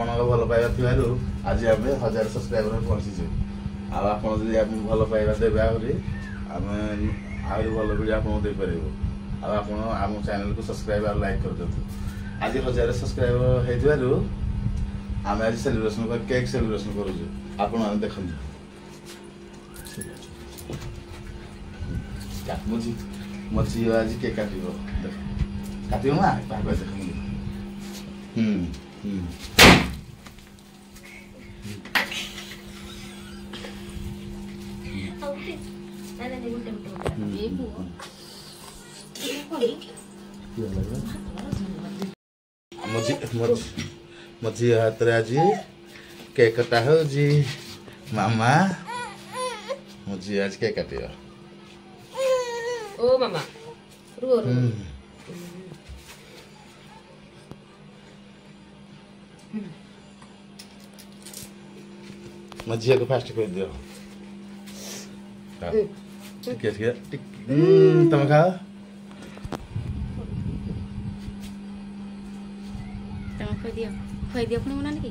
आपण भल पाइबा थिबारु आज आम 1000 सब्सक्राइबर पहुंची आप भल पाइबा देवे आहरी भल वीडियो आपको दे पार आम चैनल को सब्सक्राइब और लाइक कर दिखाँ आज 1000 सब्सक्राइबर हो आम आज सेलिब्रेशन कर केक सेलिब्रेशन करूँ आप देखते मो झी आज केक काट माँ देख मझी हाथ आज केक कटा हो जी मामा मझी आज केक काट ओ मामा रो रो मझी को फास्ट कर दियो ठीक है तुम खाओ खुआई दियो अपने बनाने की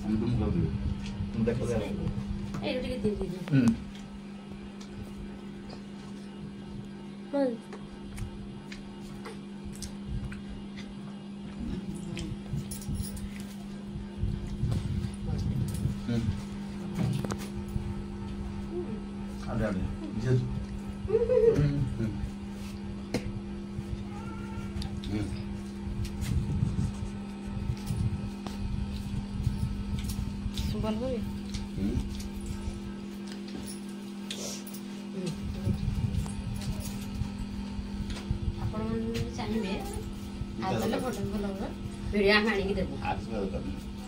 तुम खाओ तुम देखो दे ए रोटी के दे बोल अरे जस बन गई आपण चाहिए आज फोटो वीडियो आनी देबो आज